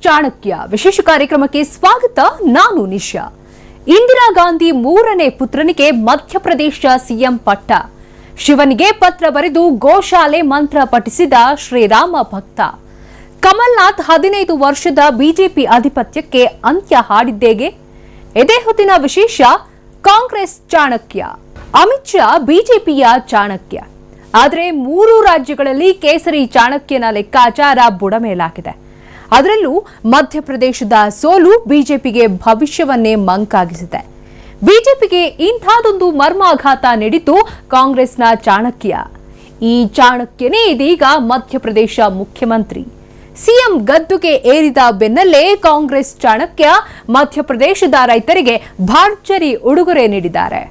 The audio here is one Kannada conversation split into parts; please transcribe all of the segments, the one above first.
ಚಾಣಕ್ಯ ವಿಶೇಷ ಕಾರ್ಯಕ್ರಮಕ್ಕೆ ಸ್ವಾಗತ. ನಾನು ನಿಶಾ. ಇಂದಿರಾ ಗಾಂಧಿ ಮೂರನೇ ಪುತ್ರನಿಗೆ ಮಧ್ಯಪ್ರದೇಶ ಸಿಎಂ ಪಟ್ಟ. ಶಿವನಿಗೆ ಪತ್ರ ಬರೆದು ಗೋಶಾಲೆ ಮಂತ್ರ ಪಠಿಸಿದ ಶ್ರೀರಾಮ ಭಕ್ತ. ಕಮಲ್ನಾಥ್ 15 ವರ್ಷದ ಬಿಜೆಪಿ ಅಧಿಪತ್ಯಕ್ಕೆ ಅಂತ್ಯ ಹಾಡಿದ್ದೇಗೆ? ಇದೇ ಹೊತ್ತಿನ ವಿಶೇಷ. ಕಾಂಗ್ರೆಸ್ ಚಾಣಕ್ಯ. ಅಮಿತ್ ಶಾ ಬಿಜೆಪಿಯ ಚಾಣಕ್ಯ. ಆದರೆ 3 ರಾಜ್ಯಗಳಲ್ಲಿ ಕೇಸರಿ ಚಾಣಕ್ಯನ ಲೆಕ್ಕಾಚಾರ ಬುಡಮೇಲಾಗಿದೆ. ಅದರಲ್ಲೂ ಮಧ್ಯಪ್ರದೇಶದ ಸೋಲು ಬಿಜೆಪಿಗೆ ಭವಿಷ್ಯವನ್ನೇ ಮಂಕಾಗಿಸಿದೆ. ಬಿಜೆಪಿಗೆ ಇಂಥದೊಂದು ಮರ್ಮಾಘಾತ ನೀಡಿತು ಕಾಂಗ್ರೆಸ್ನ ಚಾಣಕ್ಯ. ಈ ಚಾಣಕ್ಯನೇ ಇದೀಗ ಮಧ್ಯಪ್ರದೇಶ ಮುಖ್ಯಮಂತ್ರಿ. ಸಿಎಂ ಗದ್ದುಗೆ ಏರಿದ ಬೆನ್ನಲ್ಲೇ ಕಾಂಗ್ರೆಸ್ ಚಾಣಕ್ಯ ಮಧ್ಯಪ್ರದೇಶದ ರೈತರಿಗೆ ಭರ್ಜರಿ ಉಡುಗೊರೆ ನೀಡಿದ್ದಾರೆ.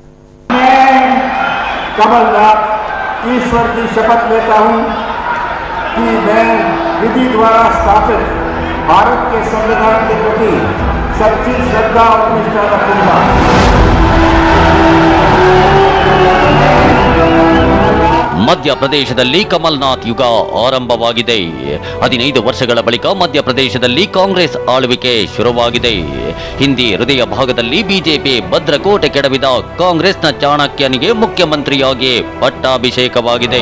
ईश्वर की शपथ लेता हूं कि मैं विधि द्वारा स्थापित भारत के संविधान के प्रति सच्ची श्रद्धा और निष्ठा रखूंगा। ಮಧ್ಯಪ್ರದೇಶದಲ್ಲಿ ಕಮಲ್ನಾಥ್ ಯುಗ ಆರಂಭವಾಗಿದೆ. 15 ವರ್ಷಗಳ ಬಳಿಕ ಮಧ್ಯಪ್ರದೇಶದಲ್ಲಿ ಕಾಂಗ್ರೆಸ್ ಆಳ್ವಿಕೆ ಶುರುವಾಗಿದೆ. ಹಿಂದಿ ಹೃದಯ ಭಾಗದಲ್ಲಿ ಬಿಜೆಪಿ ಭದ್ರಕೋಟೆ ಕೆಡವಿದ ಕಾಂಗ್ರೆಸ್ನ ಚಾಣಕ್ಯನಿಗೆ ಮುಖ್ಯಮಂತ್ರಿಯಾಗಿ ಪಟ್ಟಾಭಿಷೇಕವಾಗಿದೆ.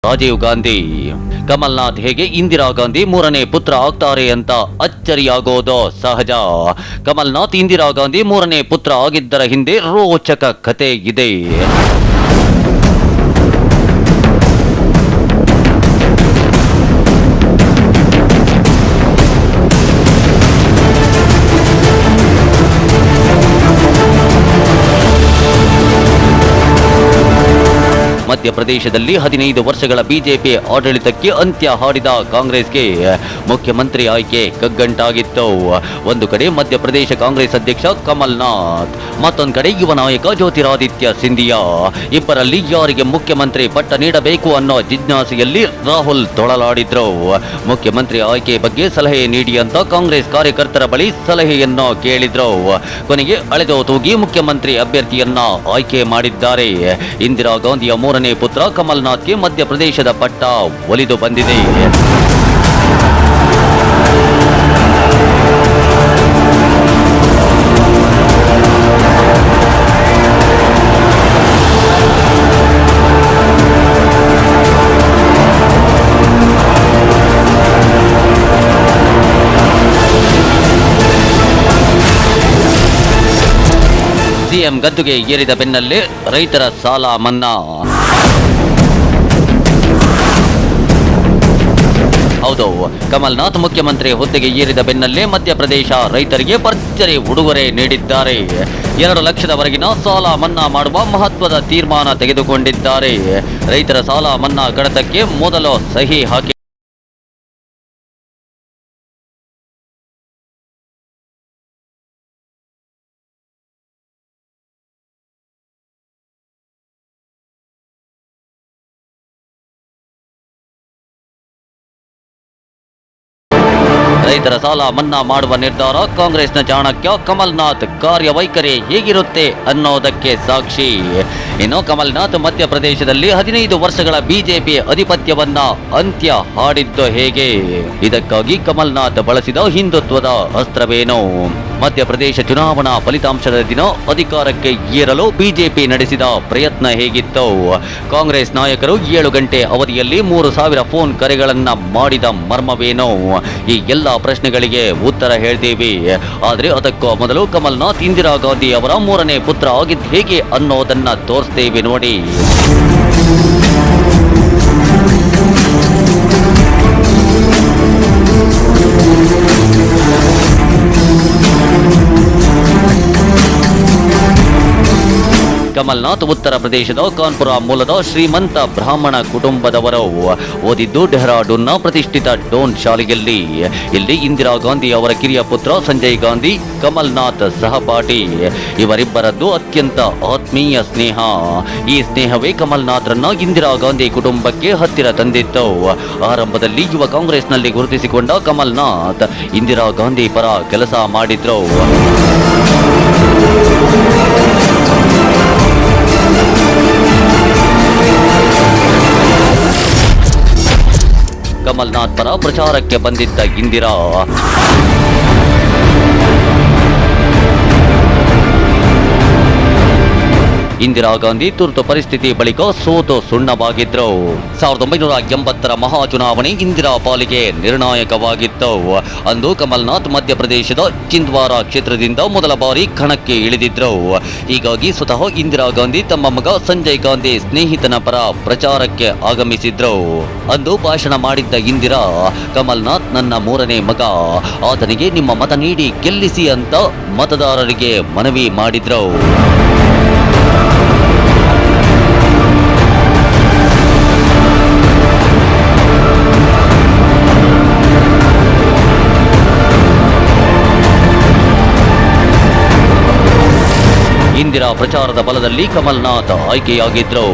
ರಾಜೀವ್ ಗಾಂಧಿ, ಕಮಲ್ನಾಥ್ ಹೇಗೆ ಇಂದಿರಾ ಗಾಂಧಿ ಮೂರನೇ ಪುತ್ರ ಆಗ್ತಾರೆ ಅಂತ ಅಚ್ಚರಿಯಾಗೋದು ಸಹಜ. ಕಮಲ್ನಾಥ್ ಇಂದಿರಾ ಗಾಂಧಿ ಮೂರನೇ ಪುತ್ರ ಆಗಿದ್ದರ ಹಿಂದೆ ರೋಚಕ ಕತೆ ಇದೆ. ಮಧ್ಯಪ್ರದೇಶದಲ್ಲಿ 15 ವರ್ಷಗಳ ಬಿಜೆಪಿ ಆಡಳಿತಕ್ಕೆ ಅಂತ್ಯ ಹಾಡಿದ ಕಾಂಗ್ರೆಸ್ಗೆ ಮುಖ್ಯಮಂತ್ರಿ ಆಯ್ಕೆ ಕಗ್ಗಂಟಾಗಿತ್ತು. ಒಂದು ಕಡೆ ಮಧ್ಯಪ್ರದೇಶ ಕಾಂಗ್ರೆಸ್ ಅಧ್ಯಕ್ಷ ಕಮಲ್ನಾಥ್, ಮತ್ತೊಂದು ಕಡೆ ಯುವ ನಾಯಕ ಜ್ಯೋತಿರಾದಿತ್ಯ ಸಿಂಧಿಯಾ. ಇಬ್ಬರಲ್ಲಿ ಯಾರಿಗೆ ಮುಖ್ಯಮಂತ್ರಿ ಪಟ್ಟ ನೀಡಬೇಕು ಅನ್ನೋ ಜಿಜ್ಞಾಸೆಯಲ್ಲಿ ರಾಹುಲ್ ತೊಳಲಾಡಿದ್ರು. ಮುಖ್ಯಮಂತ್ರಿ ಆಯ್ಕೆ ಬಗ್ಗೆ ಸಲಹೆ ನೀಡಿ ಅಂತ ಕಾಂಗ್ರೆಸ್ ಕಾರ್ಯಕರ್ತರ ಬಳಿ ಸಲಹೆಯನ್ನು ಕೇಳಿದ್ರು. ಕೊನೆಗೆ ಅಳೆದು ತೂಗಿ ಮುಖ್ಯಮಂತ್ರಿ ಅಭ್ಯರ್ಥಿಯನ್ನ ಆಯ್ಕೆ ಮಾಡಿದ್ದಾರೆ. ಇಂದಿರಾ ಗಾಂಧಿಯ ಮೂರನೇ ಪುತ್ರ ಕಮಲ್ನಾಥ್ಗೆ ಮಧ್ಯಪ್ರದೇಶದ ಪಟ್ಟ ಒಲಿದು ಬಂದಿದೆ. ಸಿಎಂ ಗದ್ದುಗೆ ಏರಿದ ಬೆನ್ನಲ್ಲೇ ರೈತರ ಸಾಲ ಮನ್ನಾ. ಹೌದು, ಕಮಲ್ನಾಥ್ ಮುಖ್ಯಮಂತ್ರಿ ಹುದ್ದೆಗೆ ಏರಿದ ಬೆನ್ನಲ್ಲೇ ಮಧ್ಯಪ್ರದೇಶ ರೈತರಿಗೆ ಭರ್ಜರಿ ಉಡುಗೊರೆ ನೀಡಿದ್ದಾರೆ. 2 ಲಕ್ಷದವರೆಗಿನ ಸಾಲ ಮನ್ನಾ ಮಾಡುವ ಮಹತ್ವದ ತೀರ್ಮಾನ ತೆಗೆದುಕೊಂಡಿದ್ದಾರೆ. ರೈತರ ಸಾಲ ಮನ್ನಾ ಕಡತಕ್ಕೆ ಮೊದಲು ಸಹಿ ಹಾಕಿ ರೈತರ ಸಾಲ ಮನ್ನಾ ಮಾಡುವ ನಿರ್ಧಾರ ಕಾಂಗ್ರೆಸ್ನ ಚಾಣಕ್ಯ ಕಮಲ್ನಾಥ್ ಕಾರ್ಯವೈಖರಿ ಹೇಗಿರುತ್ತೆ ಅನ್ನೋದಕ್ಕೆ ಸಾಕ್ಷಿ. ಇನ್ನು ಕಮಲ್ನಾಥ್ ಮಧ್ಯಪ್ರದೇಶದಲ್ಲಿ 15 ವರ್ಷಗಳ ಬಿಜೆಪಿ ಅಧಿಪತ್ಯವನ್ನ ಅಂತ್ಯ ಹಾಡಿದ್ದು ಹೇಗೆ? ಇದಕ್ಕಾಗಿ ಕಮಲ್ನಾಥ್ ಬಳಸಿದ ಹಿಂದುತ್ವದ ಅಸ್ತ್ರವೇನು? ಮಧ್ಯಪ್ರದೇಶ ಚುನಾವಣಾ ಫಲಿತಾಂಶದ ದಿನ ಅಧಿಕಾರಕ್ಕೆ ಏರಲು ಬಿಜೆಪಿ ನಡೆಸಿದ ಪ್ರಯತ್ನ ಹೇಗಿತ್ತು? ಕಾಂಗ್ರೆಸ್ ನಾಯಕರು 7 ಗಂಟೆ ಅವಧಿಯಲ್ಲಿ 3,000 ಫೋನ್ ಕರೆಗಳನ್ನ ಮಾಡಿದ ಮರ್ಮವೇನು? ಈ ಎಲ್ಲ ಪ್ರಶ್ನೆಗಳಿಗೆ ಉತ್ತರ ಹೇಳ್ತೀವಿ. ಆದ್ರೆ ಅದಕ್ಕೂ ಮೊದಲು ಕಮಲ್ನಾಥ್ ಇಂದಿರಾ ಗಾಂಧಿ ಅವರ 3ನೇ ಪುತ್ರ ಆಗಿದ್ದು ಹೇಗೆ ಅನ್ನೋದನ್ನ ತೋರಿಸ್ತೇವೆ ನೋಡಿ. ಕಮಲ್ನಾಥ್ ಉತ್ತರ ಪ್ರದೇಶದ ಕಾನ್ಪುರ ಮೂಲದ ಶ್ರೀಮಂತ ಬ್ರಾಹ್ಮಣ ಕುಟುಂಬದವರು. ಓದಿದ್ದು ಡೆಹ್ರಾಡೂನ್ನ ಪ್ರತಿಷ್ಠಿತ ಡೋನ್ ಶಾಲೆಯಲ್ಲಿ. ಇಲ್ಲಿ ಇಂದಿರಾ ಗಾಂಧಿ ಅವರ ಕಿರಿಯ ಪುತ್ರ ಸಂಜಯ್ ಗಾಂಧಿ ಕಮಲ್ನಾಥ್ ಸಹಪಾಠಿ. ಇವರಿಬ್ಬರದ್ದು ಅತ್ಯಂತ ಆತ್ಮೀಯ ಸ್ನೇಹ. ಈ ಸ್ನೇಹವೇ ಕಮಲ್ನಾಥ್ರನ್ನ ಇಂದಿರಾ ಗಾಂಧಿ ಕುಟುಂಬಕ್ಕೆ ಹತ್ತಿರ ತಂದಿತ್ತು. ಆರಂಭದಲ್ಲಿ ಯುವ ಕಾಂಗ್ರೆಸ್ನಲ್ಲಿ ಗುರುತಿಸಿಕೊಂಡ ಕಮಲ್ನಾಥ್ ಇಂದಿರಾ ಗಾಂಧಿ ಪರ ಕೆಲಸ ಮಾಡಿದ್ರು. ಕಮಲ್ನಾಥ್ ಪರ ಪ್ರಚಾರಕ್ಕೆ ಬಂದಿದ್ದ ಇಂದಿರಾ ಇಂದಿರಾ ಗಾಂಧಿ ತುರ್ತು ಪರಿಸ್ಥಿತಿ ಬಳಿಕ ಸೋತು ಸುಣ್ಣವಾಗಿದ್ರು. 1980ರ ಮಹಾ ಚುನಾವಣೆ ಇಂದಿರಾ ಪಾಲಿಗೆ ನಿರ್ಣಾಯಕವಾಗಿತ್ತು. ಅಂದು ಕಮಲ್ನಾಥ್ ಮಧ್ಯಪ್ರದೇಶದ ಚಿಂದ್ವಾರ ಕ್ಷೇತ್ರದಿಂದ ಮೊದಲ ಬಾರಿ ಕಣಕ್ಕೆ ಇಳಿದಿದ್ರು. ಹೀಗಾಗಿ ಸ್ವತಃ ಇಂದಿರಾ ಗಾಂಧಿ ತಮ್ಮ ಮಗ ಸಂಜಯ್ ಗಾಂಧಿ ಸ್ನೇಹಿತನ ಪರ ಪ್ರಚಾರಕ್ಕೆ ಆಗಮಿಸಿದ್ರು. ಅಂದು ಭಾಷಣ ಮಾಡಿದ್ದ ಇಂದಿರಾ, ಕಮಲ್ನಾಥ್ ನನ್ನ 3ನೇ ಮಗ, ಆತನಿಗೆ ನಿಮ್ಮ ಮತ ನೀಡಿ ಗೆಲ್ಲಿಸಿ ಅಂತ ಮತದಾರರಿಗೆ ಮನವಿ ಮಾಡಿದ್ರು. ಇಂದಿರಾ ಪ್ರಚಾರದ ಬಲದಲ್ಲಿ ಕಮಲ್ನಾಥ್ ಆಯ್ಕೆಯಾಗಿದ್ರು.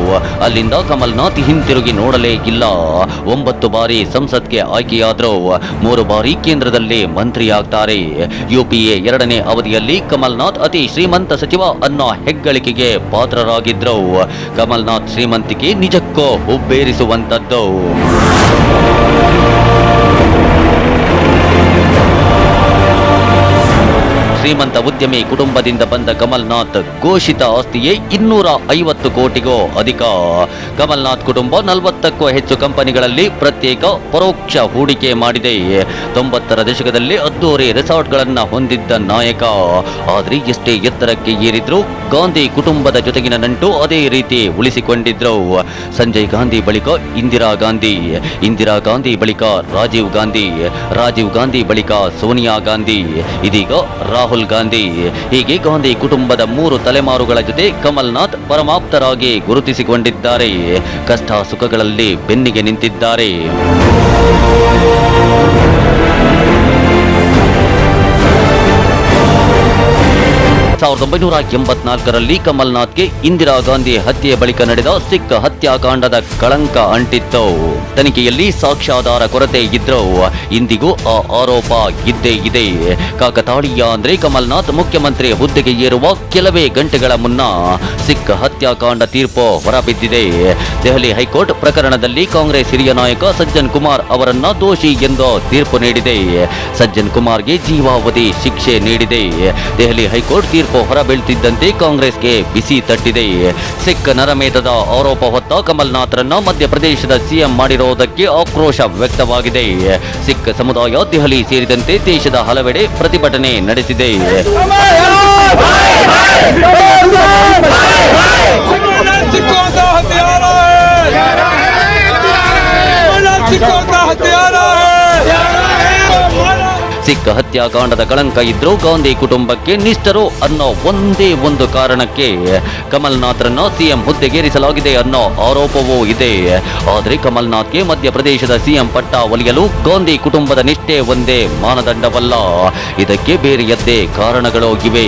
ಅಲ್ಲಿಂದ ಕಮಲ್ನಾಥ್ ಹಿಂತಿರುಗಿ ನೋಡಲೇ ಇಲ್ಲ. 9 ಬಾರಿ ಸಂಸತ್ಗೆ ಆಯ್ಕೆಯಾದ್ರು. 3 ಬಾರಿ ಕೇಂದ್ರದಲ್ಲಿ ಮಂತ್ರಿಯಾಗ್ತಾರೆ. ಯುಪಿಎ 2ನೇ ಅವಧಿಯಲ್ಲಿ ಕಮಲ್ನಾಥ್ ಅತಿ ಶ್ರೀಮಂತ ಸಚಿವ ಅನ್ನೋ ಹೆಗ್ಗಳಿಕೆಗೆ ಪಾತ್ರರಾಗಿದ್ರು. ಕಮಲ್ನಾಥ್ ಶ್ರೀಮಂತಿಕೆ ನಿಜಕ್ಕೂ ಹುಬ್ಬೇರಿಸುವಂತದ್ದು. ಶ್ರೀಮಂತ ಉದ್ಯಮಿ ಕುಟುಂಬದಿಂದ ಬಂದ ಕಮಲ್ನಾಥ್ ಘೋಷಿತ ಆಸ್ತಿಯೇ 250 ಕೋಟಿಗೂ ಅಧಿಕ. ಕಮಲ್ನಾಥ್ ಕುಟುಂಬ 40ಕ್ಕೂ ಹೆಚ್ಚು ಕಂಪನಿಗಳಲ್ಲಿ ಪ್ರತ್ಯೇಕ ಪರೋಕ್ಷ ಹೂಡಿಕೆ ಮಾಡಿದೆ. 90ರ ದಶಕದಲ್ಲಿ ಅದ್ದೂರಿ ರೆಸಾರ್ಟ್ಗಳನ್ನ ಹೊಂದಿದ್ದ ನಾಯಕ. ಆದ್ರೆ ಎಷ್ಟೇ ಎತ್ತರಕ್ಕೆ ಏರಿದ್ರು ಗಾಂಧಿ ಕುಟುಂಬದ ಜೊತೆಗಿನ ನಂಟು ಅದೇ ರೀತಿ ಉಳಿಸಿಕೊಂಡಿದ್ರು. ಸಂಜಯ್ ಗಾಂಧಿ ಬಳಿಕ ಇಂದಿರಾ ಗಾಂಧಿ, ಇಂದಿರಾ ಗಾಂಧಿ ಬಳಿಕ ರಾಜೀವ್ ಗಾಂಧಿ, ರಾಜೀವ್ ಗಾಂಧಿ ಬಳಿಕ ಸೋನಿಯಾ ಗಾಂಧಿ, ಇದೀಗ ರಾಹುಲ್ ಗಾಂಧಿ. ಹೀಗೆ ಗಾಂಧಿ ಕುಟುಂಬದ 3 ತಲೆಮಾರುಗಳ ಜೊತೆ ಕಮಲ್ನಾಥ್ ಪರಮಾಪ್ತರಾಗಿ ಗುರುತಿಸಿಕೊಂಡಿದ್ದಾರೆ. ಕಷ್ಟ ಸುಖಗಳಲ್ಲಿ ಬೆನ್ನಿಗೆ ನಿಂತಿದ್ದಾರೆ. 1984ರಲ್ಲಿ ಕಮಲ್ನಾಥ್ಗೆ ಇಂದಿರಾ ಗಾಂಧಿ ಹತ್ಯೆಯ ಬಳಿಕ ನಡೆದ ಸಿಖ್ ಹತ್ಯಾಕಾಂಡದ ಕಳಂಕ ಅಂಟಿತ್ತು. ತನಿಖೆಯಲ್ಲಿ ಸಾಕ್ಷ್ಯಾಧಾರ ಕೊರತೆ ಇದ್ರೂ ಇಂದಿಗೂ ಆ ಆರೋಪ ಇದ್ದೇ ಇದೆ. ಕಾಕತಾಳೀಯ ಅಂದ್ರೆ ಕಮಲ್ನಾಥ್ ಮುಖ್ಯಮಂತ್ರಿ ಹುದ್ದೆಗೆ ಏರುವ ಕೆಲವೇ ಗಂಟೆಗಳ ಮುನ್ನ ಸಿಖ್ ಹತ್ಯಾಕಾಂಡ ತೀರ್ಪು ಹೊರಬಿದ್ದಿದೆ. ದೆಹಲಿ ಹೈಕೋರ್ಟ್ ಪ್ರಕರಣದಲ್ಲಿ ಕಾಂಗ್ರೆಸ್ ಹಿರಿಯ ನಾಯಕ ಸಜ್ಜನ್ ಕುಮಾರ್ ಅವರನ್ನ ದೋಷಿ ಎಂದು ತೀರ್ಪು ನೀಡಿದೆ. ಸಜ್ಜನ್ ಕುಮಾರ್ಗೆ ಜೀವಾವಧಿ ಶಿಕ್ಷೆ ನೀಡಿದೆ. ದೆಹಲಿ ಹೈಕೋರ್ಟ್ ತೀರ್ಪು ಹೊರಬೀಳ್ತಿದ್ದಂತೆ ಕಾಂಗ್ರೆಸ್ಗೆ ಬಿಸಿ ತಟ್ಟಿದೆ. ಸಿಖ್ ನರಮೇಧದ ಆರೋಪ ಹೊತ್ತ ಕಮಲ್ನಾಥ್ರನ್ನ ಮಧ್ಯಪ್ರದೇಶದ ಸಿಎಂ ಮಾಡಿರುವುದಕ್ಕೆ ಆಕ್ರೋಶ ವ್ಯಕ್ತವಾಗಿದೆ. ಸಿಖ್ ಸಮುದಾಯ ದೆಹಲಿ ಸೇರಿದಂತೆ ದೇಶದ ಹಲವೆಡೆ ಪ್ರತಿಭಟನೆ ನಡೆಸಿದೆ. ಸಿಖ್ ಹತ್ಯಾಕಾಂಡದ ಕಳಂಕ ಇದ್ರೂ ಗಾಂಧಿ ಕುಟುಂಬಕ್ಕೆ ನಿಷ್ಠರು ಅನ್ನೋ ಒಂದೇ ಒಂದು ಕಾರಣಕ್ಕೆ ಕಮಲ್ನಾಥ್ರನ್ನ ಸಿಎಂ ಹುದ್ದೆಗೇರಿಸಲಾಗಿದೆ ಅನ್ನೋ ಆರೋಪವೂ ಇದೆ. ಆದರೆ ಕಮಲ್ನಾಥ್ಗೆ ಮಧ್ಯಪ್ರದೇಶದ ಸಿಎಂ ಪಟ್ಟ ಒಲಿಯಲು ಗಾಂಧಿ ಕುಟುಂಬದ ನಿಷ್ಠೆ ಒಂದೇ ಮಾನದಂಡವಲ್ಲ. ಇದಕ್ಕೆ ಬೇರೆಯದ್ದೇ ಕಾರಣಗಳು ಇವೆ.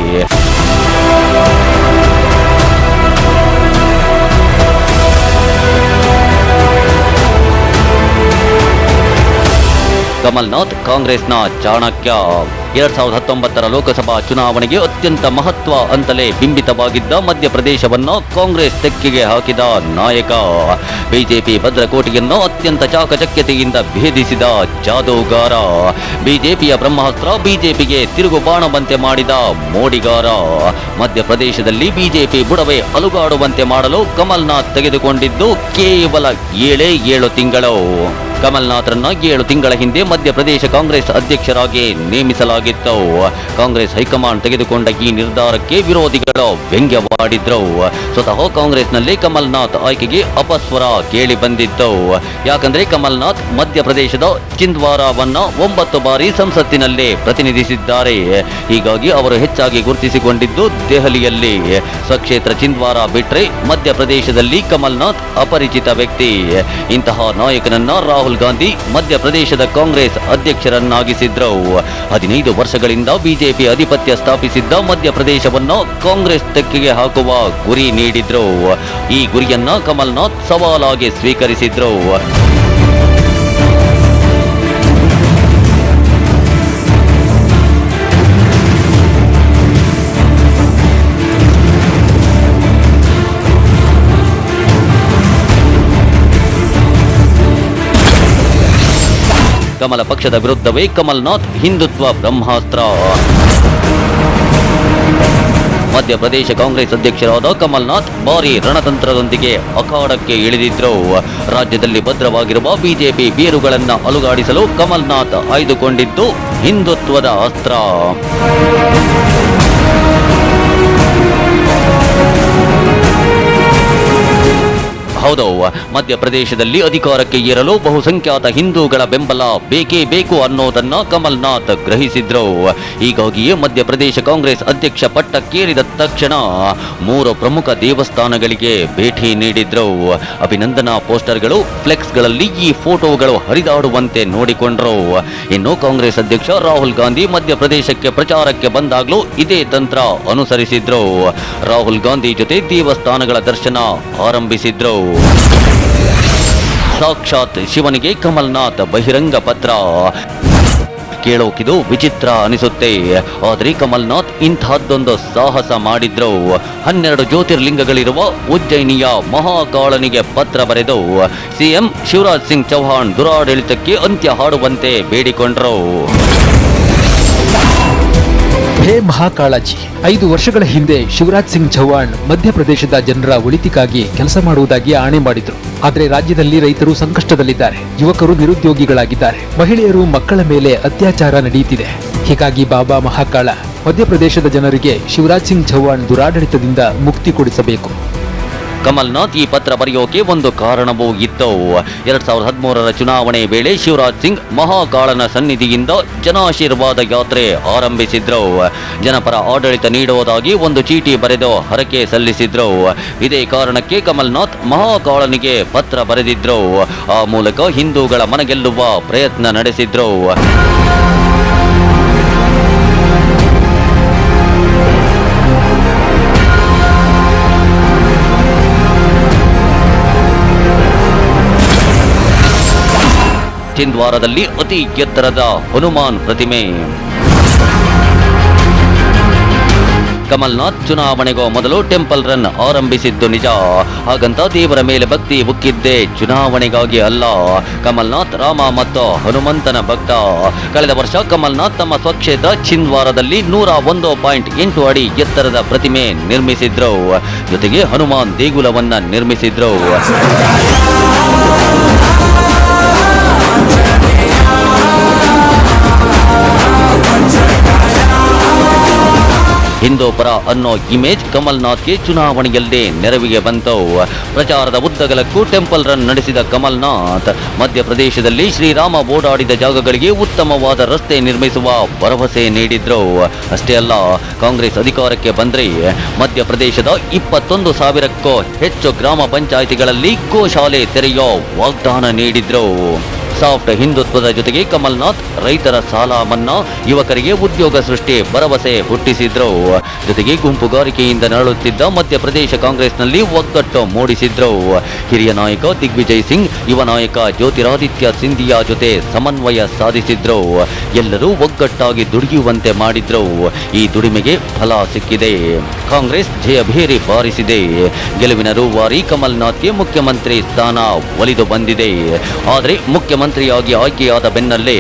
ಕಮಲ್ನಾಥ್ ಕಾಂಗ್ರೆಸ್ನ ಚಾಣಕ್ಯ. 2019 ಲೋಕಸಭಾ ಚುನಾವಣೆಗೆ ಅತ್ಯಂತ ಮಹತ್ವ ಅಂತಲೇ ಬಿಂಬಿತವಾಗಿದ್ದ ಮಧ್ಯಪ್ರದೇಶವನ್ನು ಕಾಂಗ್ರೆಸ್ ತೆಕ್ಕೆಗೆ ಹಾಕಿದ ನಾಯಕ. ಬಿಜೆಪಿ ಭದ್ರಕೋಟೆಯನ್ನು ಅತ್ಯಂತ ಚಾಕಚಕ್ಯತೆಯಿಂದ ಭೇದಿಸಿದ ಜಾದೂಗಾರ. ಬಿಜೆಪಿಯ ಬ್ರಹ್ಮಾಸ್ತ್ರ ಬಿಜೆಪಿಗೆ ತಿರುಗುಬಾಣವಂತೆ ಮಾಡಿದ ಮೋಡಿಗಾರ. ಮಧ್ಯಪ್ರದೇಶದಲ್ಲಿ ಬಿಜೆಪಿ ಬುಡವೇ ಅಲುಗಾಡುವಂತೆ ಮಾಡಲು ಕಮಲ್ನಾಥ್ ತೆಗೆದುಕೊಂಡಿದ್ದು ಕೇವಲ 7 ತಿಂಗಳು. ಕಮಲ್ನಾಥ್ರನ್ನ 7 ತಿಂಗಳ ಹಿಂದೆ ಮಧ್ಯಪ್ರದೇಶ ಕಾಂಗ್ರೆಸ್ ಅಧ್ಯಕ್ಷರಾಗಿ ನೇಮಿಸಲಾಗಿತ್ತು. ಕಾಂಗ್ರೆಸ್ ಹೈಕಮಾಂಡ್ ತೆಗೆದುಕೊಂಡ ಈ ನಿರ್ಧಾರಕ್ಕೆ ವಿರೋಧಿಗಳು ವ್ಯಂಗ್ಯವಾಡಿದ್ರು. ಸ್ವತಃ ಕಾಂಗ್ರೆಸ್ನಲ್ಲಿ ಕಮಲ್ನಾಥ್ ಆಯ್ಕೆಗೆ ಅಪಸ್ವರ ಕೇಳಿ ಬಂದಿತ್ತು. ಯಾಕಂದ್ರೆ ಕಮಲ್ನಾಥ್ ಮಧ್ಯಪ್ರದೇಶದ ಚಿಂದ್ವಾರಾವನ್ನ 9 ಬಾರಿ ಸಂಸತ್ತಿನಲ್ಲಿ ಪ್ರತಿನಿಧಿಸಿದ್ದಾರೆ. ಹೀಗಾಗಿ ಅವರು ಹೆಚ್ಚಾಗಿ ಗುರುತಿಸಿಕೊಂಡಿದ್ದು ದೆಹಲಿಯಲ್ಲಿ. ಸ್ವಕ್ಷೇತ್ರ ಚಿಂದ್ವಾರ ಬಿಟ್ರೆ ಮಧ್ಯಪ್ರದೇಶದಲ್ಲಿ ಕಮಲ್ನಾಥ್ ಅಪರಿಚಿತ ವ್ಯಕ್ತಿ. ಇಂತಹ ನಾಯಕನನ್ನ ರಾಹುಲ್ ಗಾಂಧಿ ಮಧ್ಯಪ್ರದೇಶದ ಕಾಂಗ್ರೆಸ್ ಅಧ್ಯಕ್ಷರನ್ನಾಗಿಸಿದ್ರು. 15 ವರ್ಷಗಳಿಂದ ಬಿಜೆಪಿ ಅಧಿಪತ್ಯ ಸ್ಥಾಪಿಸಿದ್ದ ಮಧ್ಯಪ್ರದೇಶವನ್ನು ಕಾಂಗ್ರೆಸ್ ತೆಕ್ಕೆಗೆ ಹಾಕುವ ಗುರಿ ನೀಡಿದ್ರು. ಈ ಗುರಿಯನ್ನ ಕಮಲ್ನಾಥ್ ಸವಾಲಾಗಿ ಸ್ವೀಕರಿಸಿದ್ರು. ಕಮಲ ಪಕ್ಷದ ವಿರುದ್ಧವೇ ಕಮಲ್ನಾಥ್ ಹಿಂದುತ್ವ ಬ್ರಹ್ಮಾಸ್ತ್ರ. ಮಧ್ಯಪ್ರದೇಶ ಕಾಂಗ್ರೆಸ್ ಅಧ್ಯಕ್ಷರಾದ ಕಮಲ್ನಾಥ್ ಭಾರಿ ರಣತಂತ್ರದೊಂದಿಗೆ ಅಖಾಡಕ್ಕೆ ಇಳಿದಿದ್ರು. ರಾಜ್ಯದಲ್ಲಿ ಭದ್ರವಾಗಿರುವ ಬಿಜೆಪಿ ಬೇರುಗಳನ್ನು ಅಲುಗಾಡಿಸಲು ಕಮಲ್ನಾಥ್ ಆಯ್ದುಕೊಂಡಿದ್ದು ಹಿಂದುತ್ವದ ಅಸ್ತ್ರ. ಹೌದು, ಮಧ್ಯಪ್ರದೇಶದಲ್ಲಿ ಅಧಿಕಾರಕ್ಕೆ ಏರಲು ಬಹುಸಂಖ್ಯಾತ ಹಿಂದೂಗಳ ಬೆಂಬಲ ಬೇಕೇ ಬೇಕು ಅನ್ನೋದನ್ನ ಕಮಲ್ನಾಥ್ ಗ್ರಹಿಸಿದ್ರು. ಹೀಗಾಗಿಯೇ ಮಧ್ಯಪ್ರದೇಶ ಕಾಂಗ್ರೆಸ್ ಅಧ್ಯಕ್ಷ ಪಟ್ಟಕ್ಕೇರಿದ ತಕ್ಷಣ 3 ಪ್ರಮುಖ ದೇವಸ್ಥಾನಗಳಿಗೆ ಭೇಟಿ ನೀಡಿದ್ರು. ಅಭಿನಂದನಾ ಪೋಸ್ಟರ್ಗಳು, ಫ್ಲೆಕ್ಸ್ಗಳಲ್ಲಿ ಈ ಫೋಟೋಗಳು ಹರಿದಾಡುವಂತೆ ನೋಡಿಕೊಂಡ್ರು. ಇನ್ನು ಕಾಂಗ್ರೆಸ್ ಅಧ್ಯಕ್ಷ ರಾಹುಲ್ ಗಾಂಧಿ ಮಧ್ಯಪ್ರದೇಶಕ್ಕೆ ಪ್ರಚಾರಕ್ಕೆ ಬಂದಾಗಲೂ ಇದೇ ತಂತ್ರ ಅನುಸರಿಸಿದ್ರು. ರಾಹುಲ್ ಗಾಂಧಿ ಜೊತೆ ದೇವಸ್ಥಾನಗಳ ದರ್ಶನ ಆರಂಭಿಸಿದ್ರು. ಸಾಕ್ಷಾತ್ ಶಿವನಿಗೆ ಕಮಲ್ನಾಥ್ ಬಹಿರಂಗ ಪತ್ರ. ಕೇಳೋಕಿದು ವಿಚಿತ್ರ ಅನಿಸುತ್ತೆ, ಆದ್ರೆ ಕಮಲ್ನಾಥ್ ಇಂಥದ್ದೊಂದು ಸಾಹಸ ಮಾಡಿದ್ರು. 12 ಜ್ಯೋತಿರ್ಲಿಂಗಗಳಿರುವ ಉಜ್ಜಯಿನಿಯ ಮಹಾಕಾಳನಿಗೆ ಪತ್ರ ಬರೆದು ಸಿಎಂ ಶಿವರಾಜ್ ಸಿಂಗ್ ಚೌಹಾಣ್ ದುರಾಡಳಿತಕ್ಕೆ ಅಂತ್ಯ ಹಾಡುವಂತೆ ಬೇಡಿಕೊಂಡ್ರು. ಹೇ ಮಹಾಕಾಳಜಿ, 5 ವರ್ಷಗಳ ಹಿಂದೆ ಶಿವರಾಜ್ ಸಿಂಗ್ ಚೌಹಾಣ್ ಮಧ್ಯಪ್ರದೇಶದ ಜನರ ಒಳಿತಿಗಾಗಿ ಕೆಲಸ ಮಾಡುವುದಾಗಿ ಆಣೆ ಮಾಡಿದ್ರು. ಆದ್ರೆ ರಾಜ್ಯದಲ್ಲಿ ರೈತರು ಸಂಕಷ್ಟದಲ್ಲಿದ್ದಾರೆ, ಯುವಕರು ನಿರುದ್ಯೋಗಿಗಳಾಗಿದ್ದಾರೆ, ಮಹಿಳೆಯರು ಮಕ್ಕಳ ಮೇಲೆ ಅತ್ಯಾಚಾರ ನಡೆಯುತ್ತಿದೆ. ಹೀಗಾಗಿ ಬಾಬಾ ಮಹಾಕಾಳ ಮಧ್ಯಪ್ರದೇಶದ ಜನರಿಗೆ ಶಿವರಾಜ್ ಸಿಂಗ್ ಚೌಹಾಣ್ ದುರಾಡಳಿತದಿಂದ ಮುಕ್ತಿ ಕೊಡಿಸಬೇಕು. ಕಮಲ್ನಾಥ್ ಈ ಪತ್ರ ಬರೆಯೋಕೆ ಒಂದು ಕಾರಣವೂ ಇತ್ತು. 2013 ಚುನಾವಣೆ ವೇಳೆ ಶಿವರಾಜ್ ಸಿಂಗ್ ಮಹಾಕಾಳನ ಸನ್ನಿಧಿಯಿಂದ ಜನಾಶೀರ್ವಾದ ಯಾತ್ರೆ ಆರಂಭಿಸಿದ್ರು. ಜನಪರ ಆಡಳಿತ ನೀಡುವುದಾಗಿ ಒಂದು ಚೀಟಿ ಬರೆದು ಹರಕೆ ಸಲ್ಲಿಸಿದ್ರು. ಇದೇ ಕಾರಣಕ್ಕೆ ಕಮಲ್ನಾಥ್ ಮಹಾಕಾಳನಿಗೆ ಪತ್ರ ಬರೆದಿದ್ರು. ಆ ಮೂಲಕ ಹಿಂದೂಗಳ ಮನಗೆಲ್ಲುವ ಪ್ರಯತ್ನ ನಡೆಸಿದ್ರು. ಚಿಂದ್ವಾರದಲ್ಲಿ ಅತಿ ಎತ್ತರದ ಹನುಮಾನ್ ಪ್ರತಿಮೆ. ಕಮಲ್ನಾಥ್ ಚುನಾವಣೆಗೂ ಮೊದಲು ಟೆಂಪಲ್ ರನ್ ಆರಂಭಿಸಿದ್ದು ನಿಜ. ಹಾಗಂತ ದೇವರ ಮೇಲೆ ಭಕ್ತಿ ಉಕ್ಕಿದ್ದೇ ಚುನಾವಣೆಗಾಗಿ ಅಲ್ಲ. ಕಮಲ್ನಾಥ್ ರಾಮ ಮತ್ತು ಹನುಮಂತನ ಭಕ್ತ. ಕಳೆದ ವರ್ಷ ಕಮಲ್ನಾಥ್ ತಮ್ಮ ಸ್ವಕ್ಷೇತ್ರ ಚಿಂದ್ವಾರದಲ್ಲಿ 101.8 ಅಡಿ ಎತ್ತರದ ಪ್ರತಿಮೆ ನಿರ್ಮಿಸಿದ್ರು. ಜೊತೆಗೆ ಹನುಮಾನ್ ದೇಗುಲವನ್ನ ನಿರ್ಮಿಸಿದ್ರು. ಹಿಂದೂ ಪರ ಅನ್ನೋ ಇಮೇಜ್ ಕಮಲ್ನಾಥ್ಗೆ ಚುನಾವಣೆಯಲ್ಲೇ ನೆರವಿಗೆ ಬಂತು. ಪ್ರಚಾರದ ಉದ್ದಗಲಕ್ಕೂ ಟೆಂಪಲ್ ರನ್ ನಡೆಸಿದ ಕಮಲ್ನಾಥ್ ಮಧ್ಯಪ್ರದೇಶದಲ್ಲಿ ಶ್ರೀರಾಮ ಓಡಾಡಿದ ಜಾಗಗಳಿಗೆ ಉತ್ತಮವಾದ ರಸ್ತೆ ನಿರ್ಮಿಸುವ ಭರವಸೆ ನೀಡಿದ್ರು. ಅಷ್ಟೇ ಅಲ್ಲ, ಕಾಂಗ್ರೆಸ್ ಅಧಿಕಾರಕ್ಕೆ ಬಂದ್ರೆ ಮಧ್ಯಪ್ರದೇಶದ 21,000ಕ್ಕೂ ಹೆಚ್ಚು ಗ್ರಾಮ ಪಂಚಾಯಿತಿಗಳಲ್ಲಿ ಗೋಶಾಲೆ ತೆರೆಯೋ ವಾಗ್ದಾನ ನೀಡಿದ್ರು. ಸಾಫ್ಟ್ ಹಿಂದುತ್ವದ ಜೊತೆಗೆ ಕಮಲ್ನಾಥ್ ರೈತರ ಸಾಲ ಮನ್ನಾ, ಯುವಕರಿಗೆ ಉದ್ಯೋಗ ಸೃಷ್ಟಿ ಭರವಸೆ ಹುಟ್ಟಿಸಿದ್ರು. ಜೊತೆಗೆ ಗುಂಪುಗಾರಿಕೆಯಿಂದ ನರಳುತ್ತಿದ್ದ ಮಧ್ಯಪ್ರದೇಶ ಕಾಂಗ್ರೆಸ್ನಲ್ಲಿ ಒಗ್ಗಟ್ಟು ಮೂಡಿಸಿದ್ರು. ಹಿರಿಯ ನಾಯಕ ದಿಗ್ವಿಜಯ್ ಸಿಂಗ್, ಯುವ ನಾಯಕ ಜ್ಯೋತಿರಾದಿತ್ಯ ಸಿಂಧಿಯಾ ಜೊತೆ ಸಮನ್ವಯ ಸಾಧಿಸಿದ್ರು. ಎಲ್ಲರೂ ಒಗ್ಗಟ್ಟಾಗಿ ದುಡಿಯುವಂತೆ ಮಾಡಿದ್ರು. ಈ ದುಡಿಮೆಗೆ ಫಲ ಸಿಕ್ಕಿದೆ. ಕಾಂಗ್ರೆಸ್ ಜಯಭೇರಿ ಬಾರಿಸಿದೆ. ಗೆಲುವಿನ ರೂವಾರಿ ಕಮಲ್ನಾಥ್ಗೆ ಮುಖ್ಯಮಂತ್ರಿ ಸ್ಥಾನ ಒಲಿದು ಬಂದಿದೆ. ಆದರೆ ಮುಖ್ಯಮಂತ್ರಿಯಾಗಿ ಆಯ್ಕೆಯಾದ ಬೆನ್ನಲ್ಲೇ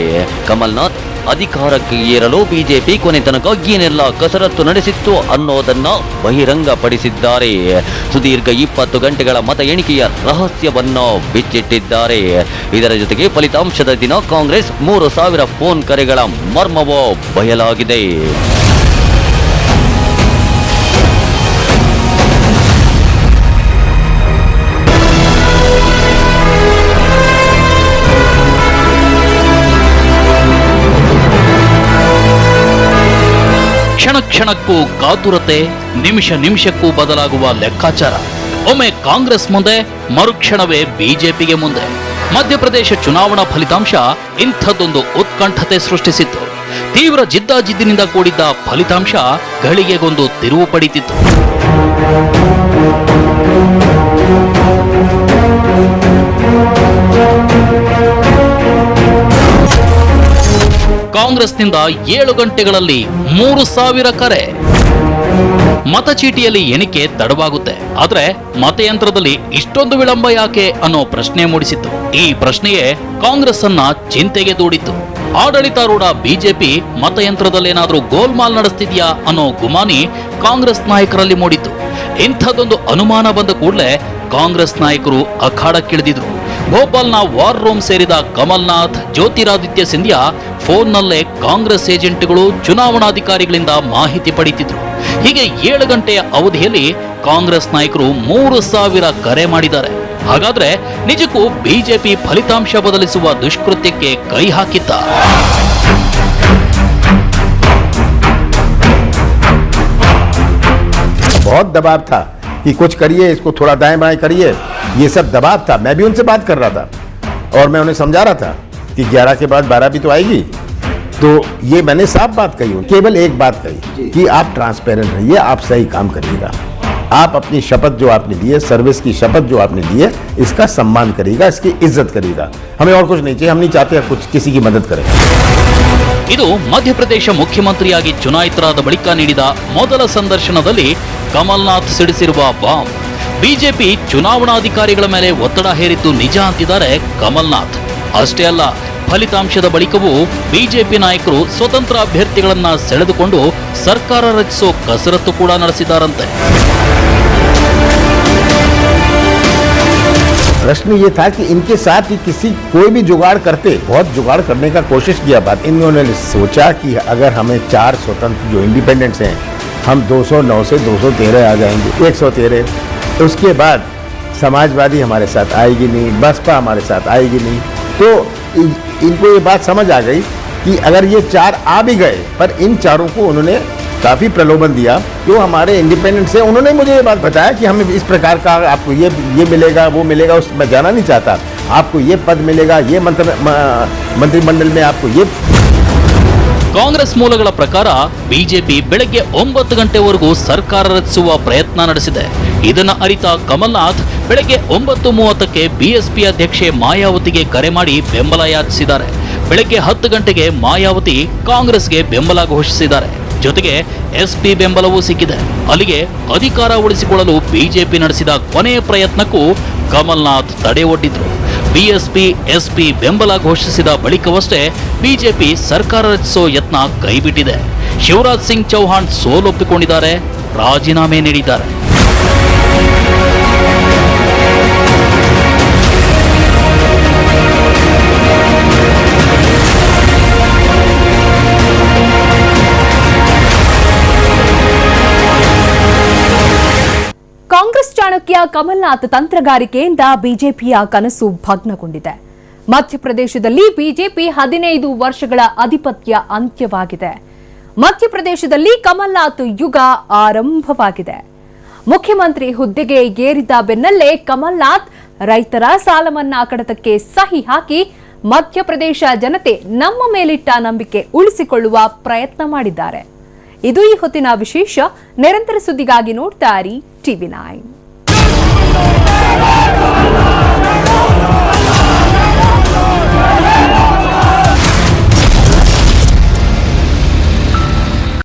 ಕಮಲ್ನಾಥ್ ಅಧಿಕಾರಕ್ಕೆ ಏರಲು ಬಿಜೆಪಿ ಕೊನೆ ತನಕ ಏನೆಲ್ಲ ಕಸರತ್ತು ನಡೆಸಿತ್ತು ಅನ್ನೋದನ್ನ ಬಹಿರಂಗಪಡಿಸಿದ್ದಾರೆ. ಸುದೀರ್ಘ 20 ಗಂಟೆಗಳ ಮತ ಎಣಿಕೆಯ ರಹಸ್ಯವನ್ನ ಬಿಚ್ಚಿಟ್ಟಿದ್ದಾರೆ. ಇದರ ಜೊತೆಗೆ ಫಲಿತಾಂಶದ ದಿನ ಕಾಂಗ್ರೆಸ್ 3,000 ಫೋನ್ ಕರೆಗಳ ಮರ್ಮವೂ ಬಯಲಾಗಿದೆ. ಕ್ಷಣ ಕ್ಷಣಕ್ಕೂ ಕಾತುರತೆ, ನಿಮಿಷ ನಿಮಿಷಕ್ಕೂ ಬದಲಾಗುವ ಲೆಕ್ಕಾಚಾರ. ಒಮ್ಮೆ ಕಾಂಗ್ರೆಸ್ ಮುಂದೆ, ಮರುಕ್ಷಣವೇ ಬಿಜೆಪಿಗೆ ಮುಂದೆ. ಮಧ್ಯಪ್ರದೇಶ ಚುನಾವಣಾ ಫಲಿತಾಂಶ ಇಂಥದ್ದೊಂದು ಉತ್ಕಂಠತೆ ಸೃಷ್ಟಿಸಿತ್ತು. ತೀವ್ರ ಜಿದ್ದಾಜಿದ್ದಿನಿಂದ ಕೂಡಿದ್ದ ಫಲಿತಾಂಶ ಗಳಿಗೆಗೊಂದು ತಿರುವು ಪಡೆದಿತ್ತು. ಕಾಂಗ್ರೆಸ್ನಿಂದ 7 ಗಂಟೆಗಳಲ್ಲಿ 3,000 ಕರೆ. ಮತಚೀಟಿಯಲ್ಲಿ ಎಣಿಕೆ ತಡವಾಗುತ್ತೆ, ಆದ್ರೆ ಮತಯಂತ್ರದಲ್ಲಿ ಇಷ್ಟೊಂದು ವಿಳಂಬ ಯಾಕೆ ಅನ್ನೋ ಪ್ರಶ್ನೆ ಮೂಡಿಸಿತ್ತು. ಈ ಪ್ರಶ್ನೆಯೇ ಕಾಂಗ್ರೆಸ್ ಅನ್ನ ಚಿಂತೆಗೆ ದೂಡಿತ್ತು. ಆಡಳಿತಾರೂಢ ಬಿಜೆಪಿ ಮತಯಂತ್ರದಲ್ಲೇನಾದ್ರೂ ಗೋಲ್ಮಾಲ್ ನಡೆಸ್ತಿದ್ಯಾ ಅನ್ನೋ ಗುಮಾನಿ ಕಾಂಗ್ರೆಸ್ ನಾಯಕರಲ್ಲಿ ಮೂಡಿತ್ತು. ಇಂಥದ್ದೊಂದು ಅನುಮಾನ ಬಂದ ಕೂಡಲೇ ಕಾಂಗ್ರೆಸ್ ನಾಯಕರು ಅಖಾಡಕ್ಕಿಳಿದಿದ್ರು. ಭೋಪಾಲ್ನ ವಾರ್ ರೂಮ್ ಸೇರಿದ ಕಮಲ್ನಾಥ್, ಜ್ಯೋತಿರಾದಿತ್ಯ ಸಿಂಧಿಯಾ ಫೋನ್ನಲ್ಲೇ ಕಾಂಗ್ರೆಸ್ ಏಜೆಂಟ್ಗಳು ಚುನಾವಣಾಧಿಕಾರಿಗಳಿಂದ ಮಾಹಿತಿ ಪಡೆಯುತ್ತಿದ್ರು. ಹೀಗೆ 7 ಗಂಟೆಯ ಅವಧಿಯಲ್ಲಿ ಕಾಂಗ್ರೆಸ್ ನಾಯಕರು 3,000 ಕರೆ ಮಾಡಿದ್ದಾರೆ. ಹಾಗಾದ್ರೆ ನಿಜಕ್ಕೂ ಬಿಜೆಪಿ ಫಲಿತಾಂಶ ಬದಲಿಸುವ ದುಷ್ಕೃತ್ಯಕ್ಕೆ ಕೈ ಹಾಕಿದ್ದ? बहुत दबाव था कि कुछ करिए, इसको थोड़ा दाएं बाएं करिए, ये सब दबाव था. मैं भी उनसे बात कर रहा था और मैं उन्हें समझा रहा था कि 11 के बाद 12 भी तो आएगी. तो ये मैंने साफ बात कही, केवल एक बात कही कि आप ट्रांसपेरेंट रहिए, आप सही काम करिएगा, आप अपनी शपथ जो आपने ली है, सर्विस की शपथ जो आपने ली है, इसका सम्मान करिएगा, इसकी इज्जत करिएगा. हमें और कुछ नहीं चाहिए, हम नहीं चाहते कुछ किसी की मदद करें. ಇದು ಮಧ್ಯಪ್ರದೇಶ ಮುಖ್ಯಮಂತ್ರಿಯಾಗಿ ಚುನಾಯಿತರಾದ ಬಳಿಕ ನೀಡಿದ ಮೊದಲ ಸಂದರ್ಶನದಲ್ಲಿ ಕಮಲ್ನಾಥ್ ಸಿಡಿಸಿರುವ ಬಾಂಬ್. ಬಿಜೆಪಿ ಚುನಾವಣಾಧಿಕಾರಿಗಳ ಮೇಲೆ ಒತ್ತಡ ಹೇರಿದ್ದು ನಿಜ ಅಂತಿದ್ದಾರೆ ಕಮಲ್ನಾಥ್. ಅಷ್ಟೇ ಅಲ್ಲ, ಫಲಿತಾಂಶದ ಬಳಿಕವೂ ಬಿಜೆಪಿ ನಾಯಕರು ಸ್ವತಂತ್ರ ಅಭ್ಯರ್ಥಿಗಳನ್ನ ಸೆಳೆದುಕೊಂಡು ಸರ್ಕಾರ ರಚಿಸೋ ಕಸರತ್ತು ಕೂಡ ನಡೆಸಿದ್ದಾರಂತೆ. प्रश्न ये था कि इनके साथ ही कोई भी जुगाड़ करते, बहुत जुगाड़ करने का कोशिश किया. बात इन्होंने सोचा कि अगर हमें 4 स्वतंत्र जो इंडिपेंडेंट्स हैं, हम 209 से 213 आ जाएंगे, 113. उसके बाद समाजवादी हमारे साथ आएगी नहीं, बसपा हमारे साथ आएगी नहीं. तो इनको ये बात समझ आ गई कि अगर ये 4 आ भी गए, पर इन 4 को उन्होंने काफ़ी प्रलोभन दिया. जो हमारे इंडिपेंडेंट से, उन्होंने मुझे ये बात बताया कि हमें इस प्रकार का आपको ये मिलेगा, वो मिलेगा. उस मैं जाना नहीं चाहता. आपको ये पद मिलेगा, ये मंत्रिमंडल में आपको ये. ಕಾಂಗ್ರೆಸ್ ಮೂಲಗಳ ಪ್ರಕಾರ ಬಿಜೆಪಿ ಬೆಳಗ್ಗೆ 9 ಗಂಟೆವರೆಗೂ ಸರ್ಕಾರ ರಚಿಸುವ ಪ್ರಯತ್ನ ನಡೆಸಿದೆ. ಇದನ್ನ ಅರಿತ ಕಮಲ್ನಾಥ್ ಬೆಳಗ್ಗೆ 9:30ಕ್ಕೆ ಬಿಎಸ್ಪಿ ಅಧ್ಯಕ್ಷೆ ಮಾಯಾವತಿಗೆ ಕರೆ ಮಾಡಿ ಬೆಂಬಲ ಯಾಚಿಸಿದ್ದಾರೆ. ಬೆಳಗ್ಗೆ 10 ಗಂಟೆಗೆ ಮಾಯಾವತಿ ಕಾಂಗ್ರೆಸ್ಗೆ ಬೆಂಬಲ ಘೋಷಿಸಿದ್ದಾರೆ. ಜೊತೆಗೆ ಎಸ್ಪಿ ಬೆಂಬಲವೂ ಸಿಕ್ಕಿದೆ. ಅಲ್ಲಿಗೆ ಅಧಿಕಾರ ಉಳಿಸಿಕೊಳ್ಳಲು ಬಿಜೆಪಿ ನಡೆಸಿದ ಕೊನೆಯ ಪ್ರಯತ್ನಕ್ಕೂ ಕಮಲ್ನಾಥ್ ತಡೆ ಒಡ್ಡಿದ್ರು. ಬಿಎಸ್ಪಿ ಎಸ್ಪಿ ಬೆಂಬಲ ಘೋಷಿಸಿದ ಬಳಿಕವಷ್ಟೇ ಬಿಜೆಪಿ ಸರ್ಕಾರ ರಚಿಸೋ ಯತ್ನ ಕೈಬಿಟ್ಟಿದೆ. ಶಿವರಾಜ್ ಸಿಂಗ್ ಚೌಹಾಣ್ ಸೋಲೊಪ್ಪಿಕೊಂಡಿದ್ದಾರೆ, ರಾಜೀನಾಮೆ ನೀಡಿದ್ದಾರೆ. ಕಾಂಗ್ರೆಸ್ ಚಾಣಕ್ಯ ಕಮಲ್ನಾಥ್ ತಂತ್ರಗಾರಿಕೆಯಿಂದ ಬಿಜೆಪಿಯ ಕನಸು ಭಗ್ನಗೊಂಡಿದೆ. ಮಧ್ಯಪ್ರದೇಶದಲ್ಲಿ ಬಿಜೆಪಿ 15 ವರ್ಷಗಳ ಅಧಿಪತ್ಯ ಅಂತ್ಯವಾಗಿದೆ. ಮಧ್ಯಪ್ರದೇಶದಲ್ಲಿ ಕಮಲ್ನಾಥ್ ಯುಗ ಆರಂಭವಾಗಿದೆ. ಮುಖ್ಯಮಂತ್ರಿ ಹುದ್ದೆಗೆ ಏರಿದ ಬೆನ್ನಲ್ಲೇ ಕಮಲ್ನಾಥ್ ರೈತರ ಸಾಲ ಮನ್ನಾ ಕಡತಕ್ಕೆ ಸಹಿ ಹಾಕಿ ಮಧ್ಯಪ್ರದೇಶ ಜನತೆ ನಮ್ಮ ಮೇಲಿಟ್ಟ ನಂಬಿಕೆ ಉಳಿಸಿಕೊಳ್ಳುವ ಪ್ರಯತ್ನ ಮಾಡಿದ್ದಾರೆ. ಇದು ಈ ಹೊತ್ತಿನ ವಿಶೇಷ. ನಿರಂತರ ಸುದ್ದಿಗಾಗಿ ನೋಡ್ತಾ ಇರಿ TV9.